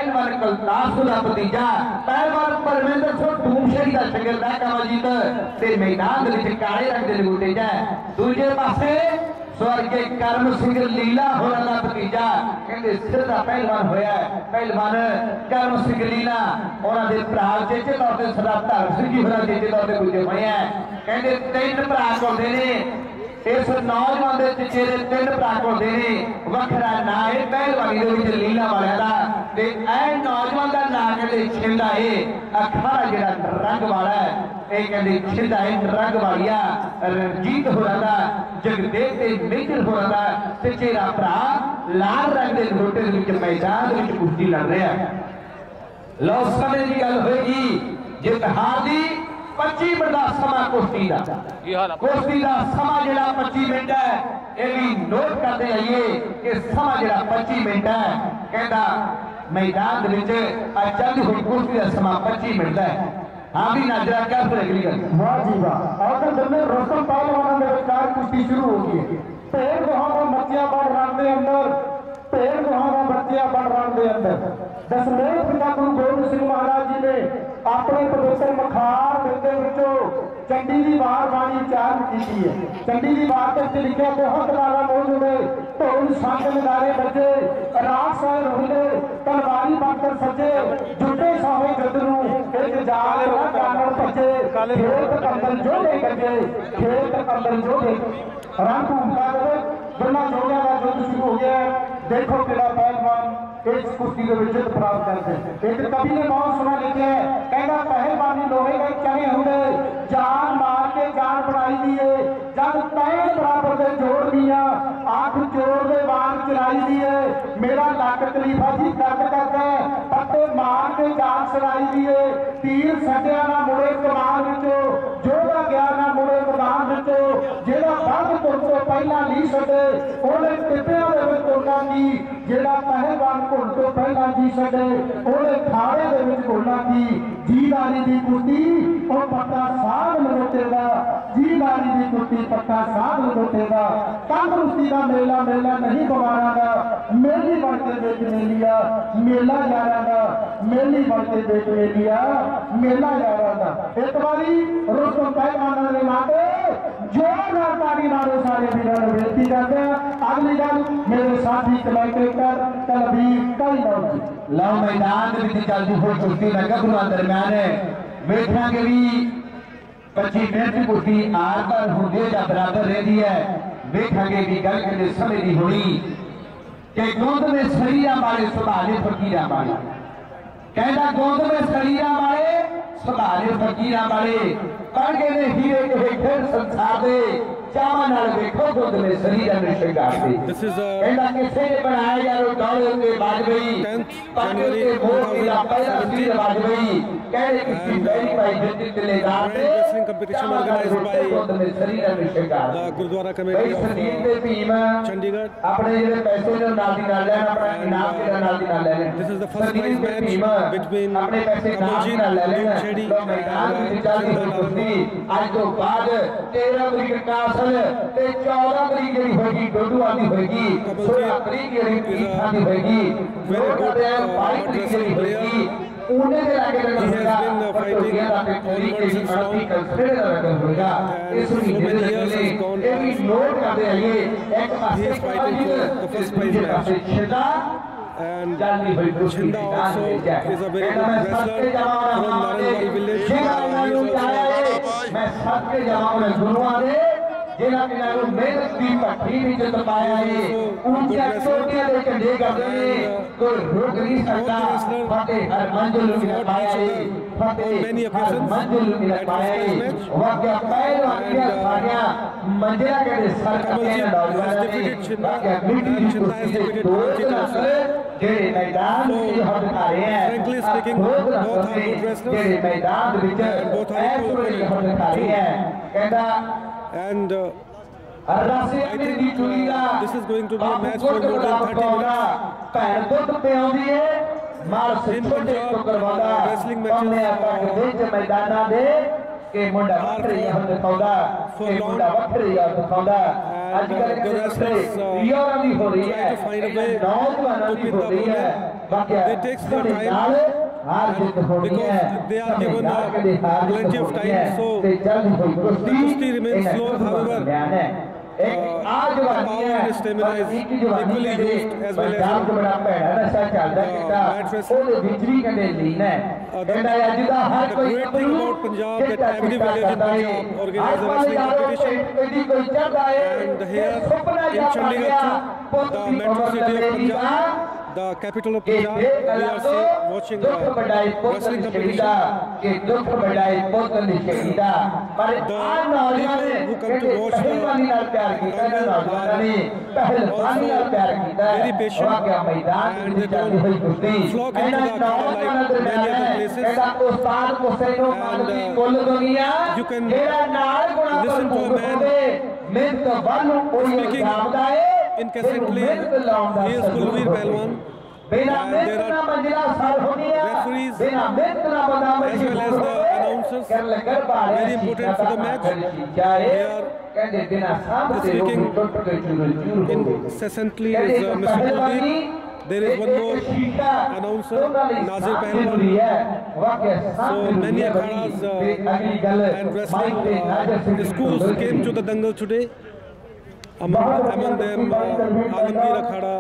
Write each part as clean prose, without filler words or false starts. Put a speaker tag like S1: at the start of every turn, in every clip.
S1: पहलवान कलतास का भतीजा पहलवान परमेंद्र सिंह डूमशेरी का शागिर्द है कमलजीत ते मैदान दे काले रंग दे लंगोटे जा दूजे पासे स्वर्गीय करम सिंह लीला होना का भतीजा कहते सिर का पहलवान होया पहलवान करम सिंह लीला उन्होंने भरा चेचे तौर पर सरदार धर्म सिंह जी होना चेचे तौर पर गुजरे हुए हैं कहते तीन भरा होते ने इस नौजवान के चेहरे तीन भरा होते ने वखरा ना है पहलवानी के लीला वाले का नौजवान का ना कहते छिंदा है अखाड़ा जो रंग वाला है ये कहते छिंदा है रंग वालिया रंजीत हो रहा था जगदेव ते मेजर हो रहा था ते चेहरा भरा लाल रंग के लोटे मैदान कुश्ती लड़ रहा है लो समय की गल होगी जित हार दी 25 मिनट का समा कुश्ती का समा जिहड़ा 25 मिनट है ये भी नोट करते आइए कि समा जिहड़ा 25 मिनट है कहता मैदान चलती हुई कुश्ती का समा 25 मिनट है हाँ भी नजरा क्या फिर अगली गल
S2: वाह जी वाह और दरमियान रोशन पहलवानों के विचार कुश्ती शुरू हो गई है पेड़ दोहारा बच्चियां बन रन के अंदर पेड़ दोहारा बच्चियां बन रन के अंदर दशमेश पिता गुरु गोबिंद सिंह महाराज जी ने अपने पवित्र मखार मिलते विचों चंडी की वार बाणी उच्चारण की है चंडी की वार के लिखा बहुत लाला मौजूद है ढोल संग नगारे बजे राग साए रोहले तलवारी बनकर सजे जुटे साहे गदरू एक जाल कानड़ भजे खेत कंबल जोड़े गजे खेत कंबल जोड़े रंग भूमिका दोनों जोड़िया का युद्ध शुरू हो गया देखो किड़ा पहलवान इस कुश्ती के जित प्राप्त करते एक कवि ने बहुत सुना लिखे कहना पहलवानी लोहे के चने हुए जान मार के जान बढ़ाई दिए जब पैर बराबर से जोड़ दिया आंख जोड़ दे वार चलाई दिए मेरा लक खलीफा जी दर्द करके पत्ते मार के जान चलाई दिए तीर सटिया ना मुड़े कमान विचों जोड़ा गया ना मुड़े मैदान विचों जेड़ा बंद तुर तो पहला नहीं सके ओने टिप्पियां दे विच तुरना की जेड़ा पहलवान घुल तो पहला जी सके ओने खाड़े दे विच घुलना की जीदारी दी कुश्ती और पक्का साध लुटेगा जीदारी दी कुश्ती पक्का साध लुटेगा तंदुरुस्ती का मेला मेला नहीं बवारागा मेली बढ़ते देख मेलिया मेला जारागा मेली बढ़ते देख मेलिया मेला जारागा एक बारी रोस्तम पहलवान ने माते जोरदार ताली मारो सारे वीरों ने बेनती करते हैं अगली गल मेरे साथी कलेक्टर तलबीर कई
S1: लाओ मैदान में चलती हुई कुश्ती नगबरू दरम्यान वेखा के भी 25 मिनट की कुश्ती आर पर होंगे या बराबर रही है वेखा के भी गल के समय की हुई कि गोंद में शरीरा वाले सुधारे फकीरा वाले कहता गोंद में शरीरा वाले सुधारे फकीरा वाले कण के ने हीरे के फिर संसार दे चावा नाल देखो गोद में शरीर में श्रृंगार दे कहता किसे ने बनाया यारो दौड़े के बाजवई पक्के के मोर की पहला सिर बाजवई कहले किसी पहली भाई जति दिलेदार दे
S3: रेसलिंग कंपटीशन ऑर्गेनाइज्ड बाय
S1: गोद में शरीर में श्रृंगार
S3: गुरुद्वारा कमेटी
S1: संदीप दे भीम
S3: चंडीगढ़
S1: अपने जेडे पैसे जो नाल दी नाल लेना अपना इनाम के नाल दी नाल लेना
S3: this is the first prize match between
S1: अपने पैसे नाल दी नाल लेना तो मैदान में चलती हुई कुश्ती आज तो बाद 13 तरीक कासल ते 14 तरीक जेडी होगी डोडू आदि होगी 16 तरीक जेडी पीठ आदि होगी मेरे को 22 तरीक जेडी होगी उने के लागे लगेगा तो गया पे पूरी के भी अड़ती कंसिडर रखना होगा इस महीने में ये भी नोट करते आइए एक पासे first prize match Chinda
S3: and
S1: Chinda
S3: also is a very good wrestler from Naranwal village.
S1: मैं सबके जवाब में गुरुआ दे जिन्हें किनारे मेहनत की पट्टी भी जो पाया है ऊंचा चोटियां दे के ले करते हैं कोई रोक नहीं सकता फतेह हर मंजिल में पाया है फतेह हर मंजिल में पाया है वह क्या पैर वालियां सारियां मंजिला के सर के नौजवान ने क्या मिट्टी की कुर्सी से दो जेडे मैदान में हट खा रहे हैं
S3: frankly speaking both are good wrestlers
S1: जेडे मैदान विच ऐसे हट खा रहे हैं कहता
S3: and
S1: this
S3: is going to be a match for more than 30 minutes.
S1: in wrestling matches
S3: for long the wrestlers try to find a way to pin the opponent. It takes their time, and because they are given plenty of time, so the kushti remains slow. However, power and stamina is equally used, as well as mat wrestling. The great thing about Punjab that every village in Punjab organizes a wrestling competition, and here in Chandigarh, the metro city of Punjab, the capital of Punjab, we are watching a wrestling competition. The people who come to watch the also very patient, and they don't flock into the crowd like many other places. And you can listen to a man speaking incessantly. He is Kulveer Pehlwan, and there are referees as well as the announcers, very important for the match. They are speaking incessantly is Mr. Kulveer. There is one more announcer, Nazir Pehlwan. So many akhadas and wrestling schools came to the Dangal today. Among them Alamgir Akhada,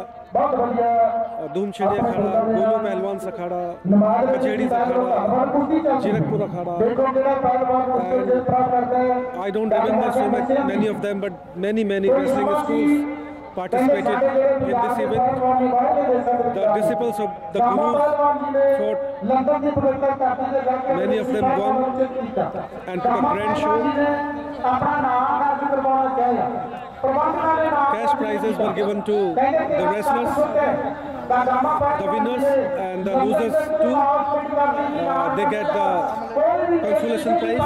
S3: Doomchedi Akhada, Golu Pehlwans Akhada, Kachedi Akhada, Jirakpur Akhada. I don't remember many of them, but many wrestling schools participated in this event. The disciples of the Gurus fought. Many of them won and put a grand show. Cash prizes were given to the wrestlers, the winners and the losers too. They get the consolation prize.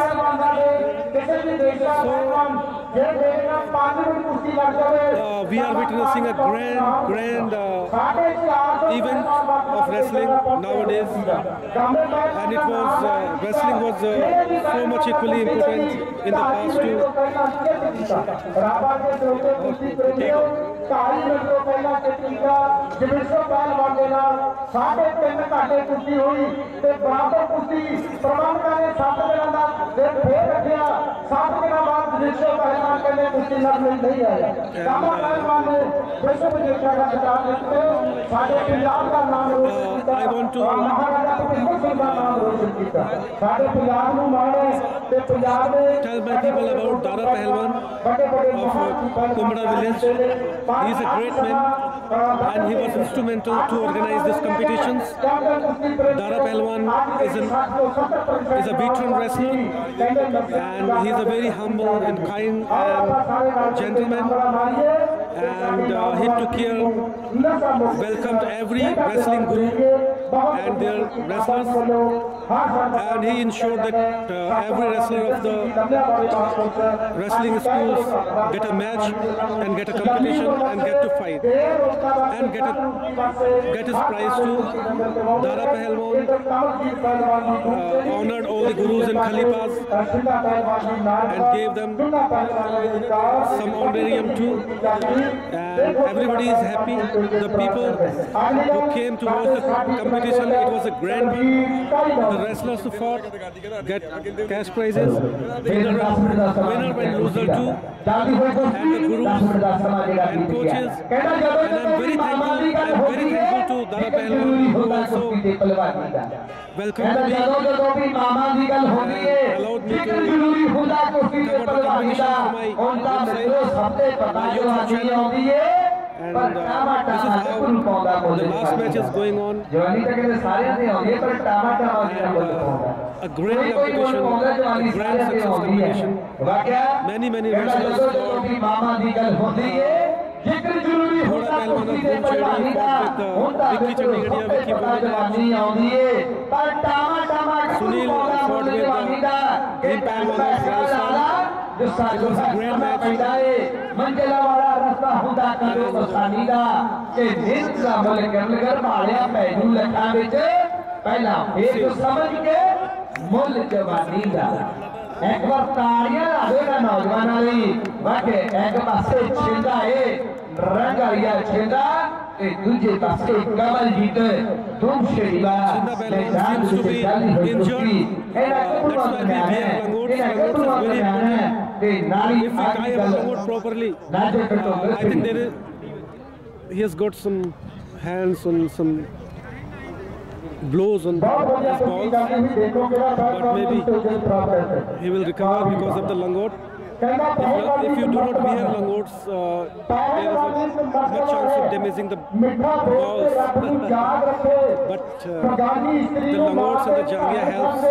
S3: So we are witnessing a grand event of wrestling nowadays, and it was wrestling was so much equally important in the past too. I want to tell my people about Dara Pehlwan of Kumra village. He is a great man, and he was instrumental to organize these competitions. Dara Pehlwan is a veteran wrestler, and he is a very humble and kind gentleman, and he took care, welcomed every wrestling group and their wrestlers, and he ensured that every wrestler of the wrestling schools get a match and get a competition and get to fight and get his prize too. Dara Pehlwan honored all the gurus and khalifas and gave them some honorarium too, and everybody is happy. The people who came to watch the competition, it was a grand one. The wrestlers who fought get cash prizes, winner and loser too, and the gurus and coaches. And I'm very thankful to Dara Pehlwan, who also welcomed me and allowed me to cover the competition for my YouTube channel. And this is how the last match is going on, and a great competition, a grand success competition. Many wrestlers fought. Thoda Pehlwan of Doomchedi fought with Vicky Chandigarhia, Vicky Bhubanesh. Sunil fought with Bhim Pehlwan of Rajasthan. It was a great match.
S1: एक बार तालियां ला दो नौजवानों लिए वाके एक पासे छिंदा है रंग आया छिंदा एक दूसरे पासे कमल जीत तुम शेरीबा मैदान से चाली हुई कुश्ती है ना कुछ में है ते नाली आगे
S3: Langot properly.
S1: नाचे कटो
S3: I think there is, he has got some hands on some blows on his balls, but maybe he will recover because of the langot. If you do not wear langots, there is a much chance of damaging the balls. But the langots and the jangya helps.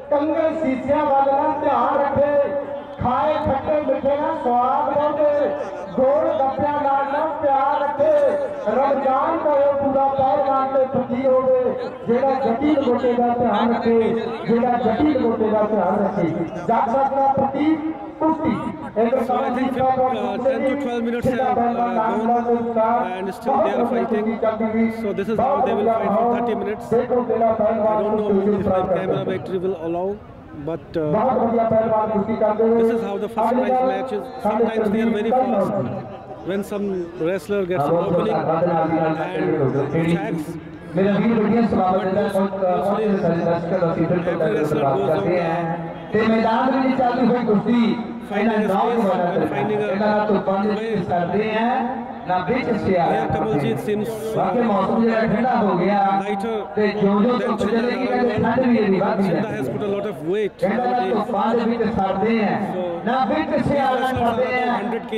S2: कंगे शीशियां वाला ध्यान रखे खाए खट्टे मिठे ना स्वाद रखे गोल गप्पियां ना प्यार रखे रमजान का ये पूरा पहलवान पे फकीर हो गए जेड़ा जटिल गोटे का ध्यान रखे जेड़ा जटिल गोटे का ध्यान रखे जागृत का प्रतीक कुश्ती
S3: So I think 10 to 12 minutes have gone and still they are fighting. So this is how they will fight for 30 minutes. I don't know if my camera battery will allow, but this is how the first prize match is. Sometimes they are very fast. When some wrestler gets an opening and attacks,
S1: मेरा video video समाप्त
S3: every wrestler goes on.
S1: ते मैदान में चालू हुई कुश्ती
S3: Finding a space and finding a way.
S1: करते हैं ना बीच से
S3: Here Kamaljeet seems
S1: बाकी मौसम जरा ठंडा हो गया
S3: lighter
S1: ते जो
S3: than
S1: तो चलेगी कि ठंड भी है बात
S3: Chinda has put a lot of weight
S1: ठंडा तो
S3: nowadays.
S1: पांच बीच छाड़ते हैं ना बीच से आना करते हैं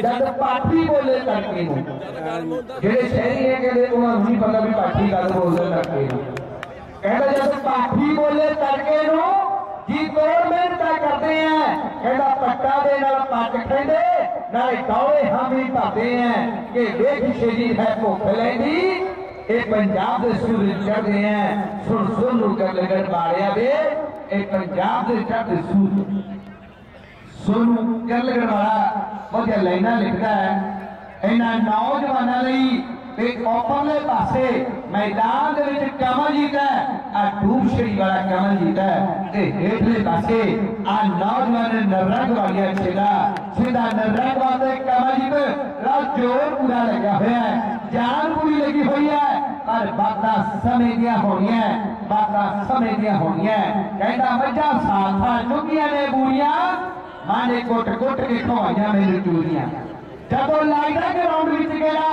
S1: जब पार्टी बोले करके जेड़े शहरी है के लिए उन्हें नहीं पता भी पार्टी का बोले करके कहता जब पार्टी बोले करके नो जी तोड़ में तय करते हैं कहता पट्टा दे नाल पट खेंदे नाले दौड़े हम ही पाते हैं कि देख शेरी है भुख लैंदी ये पंजाब दे सूरज चढ़दे हैं सुन सुन कर लगन मारिया दे ये पंजाब दे चढ़दे सूरज सुन कर लगन वाला बहुत लाइना लिखता है इन्हां नौजवानां लई ते ओपरले पासे मैदान दे विच कमलजीत है आ डूबछड़ी वाला कमलजीत है ते हेठले पासे आ नौजवान नरंग वालिया छेड़ा सीधा नरंग वाले कमलजीत रा जोर पूरा लगा होया है जान पूरी लगी हुई है पर बातां समय दियां होणियां बातां समय दियां होणियां कहंदा मज्जा साथा चुगियां ने बूरियां माने कोट कोट के खवाइयां मेरी चूरियां जब लाइटा के राउंड विच गया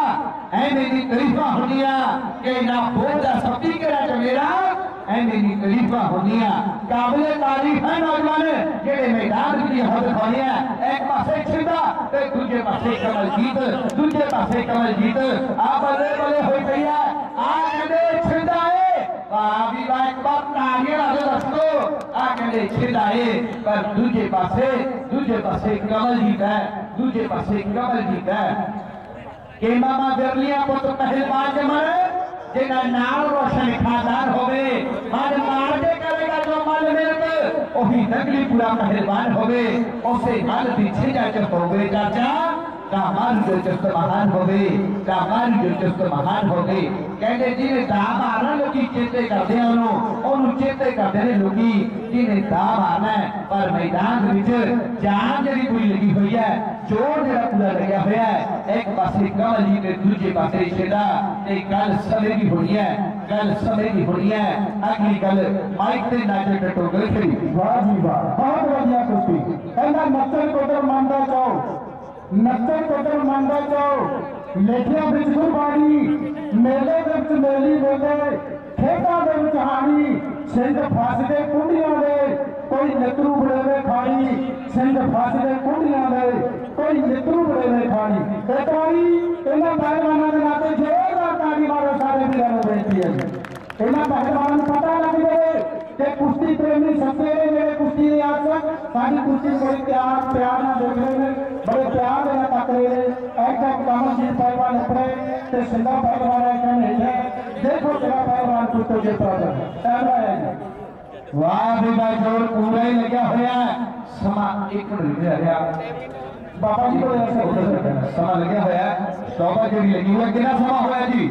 S1: ऐ मेरी तरीफा होनिया कि ना बोलदा सब्जी केड़ा चमेरा ऐ मेरी तरीफा होनिया काबिले तारीफ है नौजवान जेड़े मैदान की हद खानिया एक पासे छिंदा ते दूजे पासे कमलजीत दूजे पासे कमलजीत आ बल्ले बल्ले होई पई है आ कहंदे छिंदा है वाह भी वाह एक बार तालियां ला दो दोस्तों आ कहंदे छिंदा है पर दूजे पासे कमलजीत है दूजे पासे कमलजीत है के मामा बिरलिया पुत पहलवान जमन जेना नाल रोशन खादार होवे मन मार के करेगा जो मल मिलक ओही नगली पूरा पहलवान होवे ओसे मल पीछे जाके होवे चाचा कामार दिलचस्प महान होवे कामार दिलचस्प महान होवे कहते जी ने दा मारना लोगी चेते करते हैं ओनु चेते करते ने लोगी जी ने दा मारना है पर मैदान विच जान जड़ी पूरी लगी हुई है जोर जड़ा पूरा लगा हुआ है एक पासे कमलजीत ते दूजे पासे छेड़ा ते गल समय की होनी है गल समय की होनी है अगली गल माइक ते नाचे टटोगल खड़ी
S2: वाह जी वाह बहुत बढ़िया कुश्ती कहना नक्सल कोटर मानदा जाओ नक्सल कोटर मानदा जाओ लेखिया विच गुरबाणी मेले विच मेली मेले खेता दे विच हानी सिंध फसदे कुंडियां दे कोई नितरू बड़ेवे खानी सिंध फसदे कुंडियां दे कोई नितरू बड़ेवे खानी एक वारी इन्हां पहलवानां दे नाते जोरदार ताली मारो सारे वीरां नूं बेनती है इन्हां पहलवानां नूं पता लग जाए कि कुश्ती प्रेमी सच्चे ने जेड़े कुश्ती दे आसक साडी कुश्ती बड़ी प्यार नाल देख रहे हैं बड़े प्यार नाल तक रहे हैं एक कमलजीत पहलवान अपने ते सिंधा पहलवान है कहने देखो तेरा पहलवान कुत्ते के तरह कैमरा है
S1: वाह भी भाई जोर पूरा ही लगा होया समा एक मिनट रहा
S2: बाबा जी को ऐसा
S1: समा लगा होया शोभा जी लगी हुई कितना समा होया जी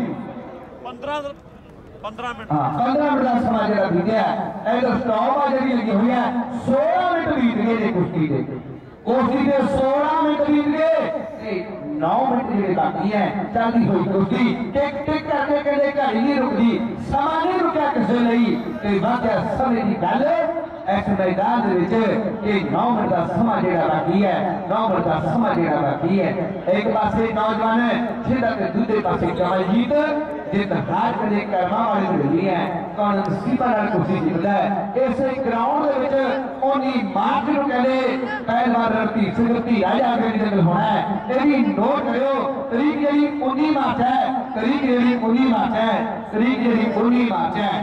S3: 15 मिनट
S1: हाँ 15 मिनट का समा जो बीतिया इधर स्टॉप आ जी लगी हुई है 16 मिनट बीत गए ने कुश्ती के 16 मिनट बीत गए 9 मिनट जो बाकी है चलती हुई कुश्ती टिक टिक करके कहते घड़ी नहीं रुकती समा नहीं रुकया किसी लिए वाकया समय की गल इस मैदान 9 मिनट का समा जो बाकी है 9 मिनट का समा जो बाकी है एक पासे नौजवान सीधा दूसरे पासे कमलजीत जित हार के कर्मा वाले मिली है कौन नसीबा कुर्सी जीतता है इस ग्राउंड ओनी मार्च को कहते पहलवान रणधीर सिंह धीरा आगे जंगल होना है ये भी नोट करो तरीक जी 19 मार्च है तरीक जी 19 मार्च है तरीक जी 19 मार्च है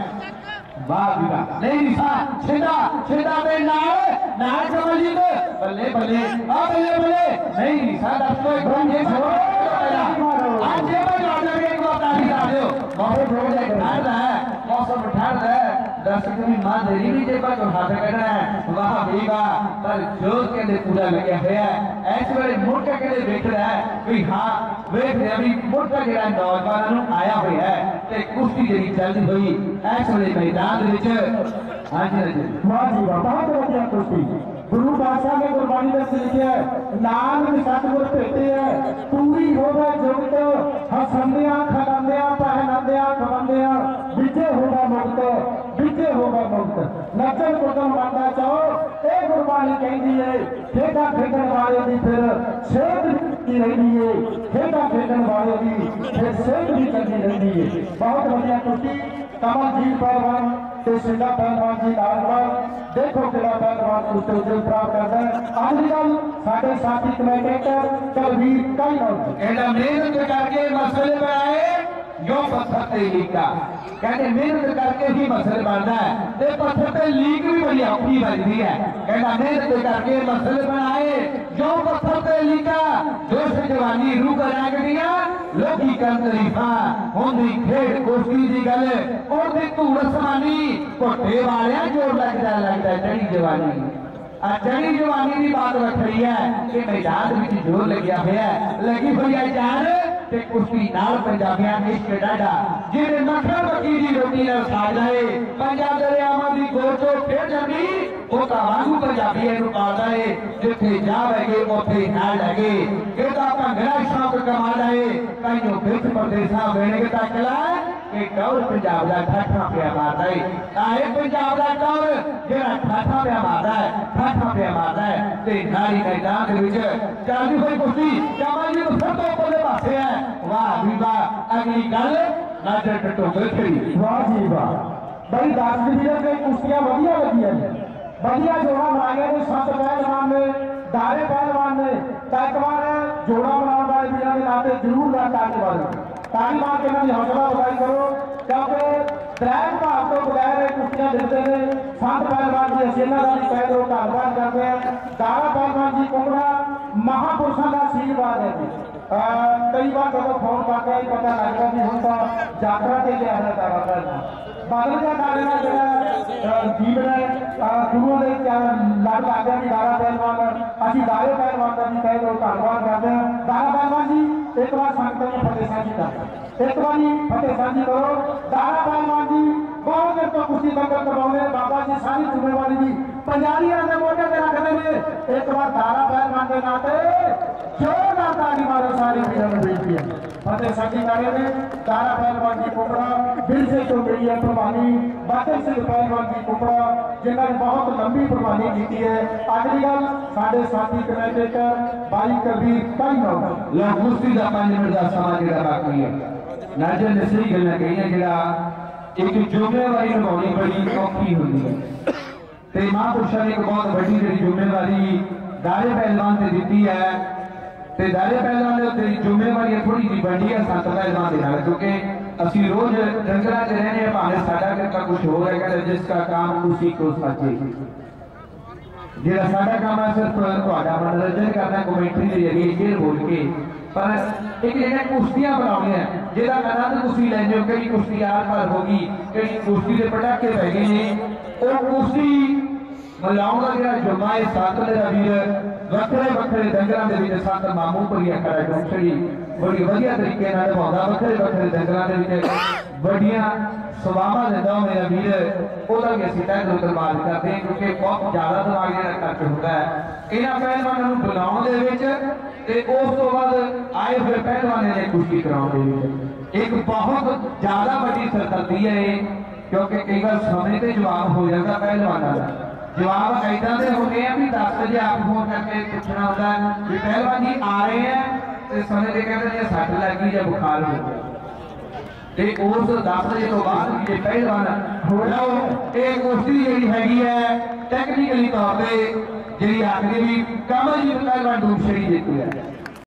S1: वाह वाह नहीं सा छेदा छेदा पे नाल कमलजीत बल्ले बल्ले आ बल्ले बल्ले नहीं सा दस को एक ये छोड़ो आज ये मैं ऑर्डर के को ताली डाल दो बहुत हो जाए ठंड है मौसम ठंड है दर्शक भी मान देरी नहीं दे पर हाथ करना है वाह भी वाह पर जोश के लिए पूरा लगे हुआ है ऐसे बड़े मुड़ के लिए देख रहा है कि हां वेख रहे अभी मुड़ का जेड़ा नौजवानों आया हुआ है ते कुश्ती जेडी चलती हुई ऐसे बड़े मैदान विच हां जी
S2: वाह जी वाह बहुत बढ़िया कुश्ती गुरु बादशाह ने गुरबानी में लिखा है नानक सतगुर भेटे है पूरी होवे जुगत हसंदिया खलांदिया पहनांदिया खवंदिया विजय होगा मुक्त विजय होगा मुक्त नचन कुदम बनना चाहो ए गुरबानी कहती है खेड़ा खेडन वाले दी फिर सेहत की रहती है खेड़ा खेडन वाले दी फिर सेहत भी चलती रहती है बहुत बढ़िया कुश्ती कमलजीत पहलवान सिंधा पहलवान जी लालवाल देखो किला पहलवान कुश्ती जो प्राप्त करता है आजकल साढ़े साथी कमेंटेटर कलवीर कई लोग
S1: एडा मेहनत करके मसले पर आए यो पत्थर पे लीक का कहते मेहनत करके ही मसले बनता है ते पत्थर पे लीक भी बड़ी औखी बनती है कहता मेहनत करके मसले पर आए जो पत्थर पे लीका जोश जवानी रूह रंग दिया लोकी कर तरीफा होंदी खेड कुश्ती दी गल ओदी धूड़ समानी घोटे वालिया जोर लगता चढ़ी जवानी चढ़ी जवानी की बात रखी है कि मैदान में जोर लग्या हुआ है लगी हुई है जान ते कुश्ती नाल पंजाबियां इश्क डाडा जिहड़े मक्खन मक्की दी रोटी नाल साज लए पंजाब दरियावां दी गोचो फिर जांदी ओ तां वांगू पंजाबी इहनूं पालदा है जिथे जा लगे उथे नाल लगे किहदा भंगड़ा शौक कमादा है कईओ बिच परदेसां वेणे के तकला कि कौर पंजाब दा ठाठा पिया मारदा है आए पंजाब दा कौर जिहड़ा ठाठा पिया मारदा है ठाठा पिया मारदा है ते नारी मैदान दे विच चलदी होई कुश्ती कमल जी फिर तो ऊपरले पासे है वाह भी वाह अगली गल नजर टटोगल खड़ी
S2: वाह जी वाह बड़ी दास जी के कुश्तियां बढ़िया लगी है बढ़िया जोड़ा बनाया ने संत पहलवान ने दारे पहलवान ने एक बार जोड़ा बनाने वाले वीरों के नाते जरूर ताली मार के इन्होंने हौसला बधाई करो क्योंकि त्रैन भाग तो बगैर कुश्तियां दिखते हैं संत पहलवान जी असीना का भी कह दो धन्यवाद करते हैं दारा पहलवान जी कुमड़ा महापुरुषों का आशीर्वाद है कई बार जब फोन करके पता लगता भी हूँ तो यात्रा के लिए आना दारा पहलवान बादल का डालना जो जीवन गुरुओं ने क्या लड़ लागे भी दारा पहलवान अभी दारे पहलवान का भी कई लोग धन्यवाद करते हैं दारा पहलवान जी एक बार संगत में फतेह साझी कर एक बार फतेह साझी करो दारा पहलवान जी बहुत देर तो कुश्ती दंगल करवाने बाबा जी सारी जिम्मेवारी भी पंजाबियों के मोटे पे रख देंगे एक बार दारा पहलवान के नाते जोरदार ताली मारो सारी वीरों ने बेनती है फतेह साझी करेंगे दारा पहलवान जी कुपड़ा दिल से तो गई है प्रवानी बादल सिंह पहलवान जी कुपड़ा जिन्होंने बहुत लंबी प्रवानी की है अगली गल साढ़े साथी कमेंटेटर भाई कबीर कई लोग
S1: कुश्ती का 5 मिनट का समा जो बाकी है नाजर ने सही गल कही है जरा एक जिम्मेवारी निभानी बड़ी औखी होती है ते महापुरुषों ने एक बहुत बड़ी जी जिम्मेवारी दारे पहलवान ने दी है ते दारे पहलवान ने तेरी जिम्मेवारी थोड़ी जी बड़ी है संत पहलवान के नाल क्योंकि असी रोज डंगरा च रहने भावे साडा करता कुछ हो रहा है जिसका काम उसी को साचे जेड़ा साडा काम है सिर्फ तुहाडा मनोरंजन करना कमेंट्री के जरिए शेर बोल के पर एक जेड़ा कुश्तियां बनाउने हैं जेदा आनंद कुश्ती लैंदे हो कई कुश्ती आर पार होगी कई कुश्ती के पटाखे पै गए ने ओ कुश्ती मलाउण दा जेड़ा जुम्मा है संत मेरा वीर वखरे वखरे डंगरां दे विच संत मामू भरिया खड़ा डोंछड़ी बड़ी वधिया तरीके नाल निभाउंदा वखरे वखरे डंगरां दे विच ਵੱਡੀਆਂ ਸਵਾਵਾਂ ਦਿੰਦਾ ਮੇਰਾ ਵੀਰ, ਉਹਦਾ ਵੀ ਅਸੀਂ ਤਹਿ ਦਿਲੋਂ ਧੰਨਵਾਦ ਕਰਦੇ ਹਾਂ, ਕਿਉਂਕਿ ਬਹੁਤ ਜ਼ਿਆਦਾ ਦਿਮਾਗ ਜਿਹੜਾ ਖਰਚ ਹੁੰਦਾ ਹੈ ਇਹਨਾਂ ਪਹਿਲਵਾਨਾਂ ਨੂੰ ਬਣਾਉਣ ਦੇ ਵਿੱਚ ਤੇ ਉਸ ਤੋਂ ਬਾਅਦ ਆਏ ਹੋਏ ਪਹਿਲਵਾਨਾਂ ਨੇ ਕੁਸ਼ਤੀ ਕਰਾਉਣ ਦੇ ਵਿੱਚ। ਇੱਕ ਬਹੁਤ ਜ਼ਿਆਦਾ ਵੱਡੀ ਸਰਦਰਦੀ ਹੈ ਇਹ, ਕਿਉਂਕਿ ਕਈ ਵਾਰ ਸਮੇਂ ਤੇ ਜਵਾਬ ਹੋ ਜਾਂਦਾ ਪਹਿਲਵਾਨਾਂ ਦਾ। ਜਵਾਬ ऐसा ਦੇ ਹੁੰਦੇ ਆ ਵੀ 10 ਵਜੇ ਆਪ ਫੋਨ ਕਰਕੇ ਪੁੱਛਣਾ ਹੁੰਦਾ ਵੀ ਪਹਿਲਵਾਨ ਜੀ ਆ ਰਹੇ ਆ, ਤੇ ਸਮੇਂ ਤੇ ਕਹਿੰਦੇ ਜੇ ਸੱਟ ਲੱਗ ਗਈ ਜਾਂ ਬੁਖਾਰ ਹੋ ਗਿਆ, ਤੇ ਉਸ 10 ਵਜੇ ਤੋਂ ਬਾਅਦ ਜੇ ਪਹਿਲਵਾਨ ਲਓ ਇਹ ਕੁਸ਼ਤੀ ਜਿਹੜੀ ਹੈਗੀ ਹੈ ਟੈਕਨੀਕਲੀ ਤੌਰ ਤੇ ਜਿਹੜੀ ਆਖਦੇ ਵੀ ਕਮਲਜੀਤ ਪਹਿਲਵਾਨ ਦੂਸਰੀ ਜਿੱਤੀ ਹੈ।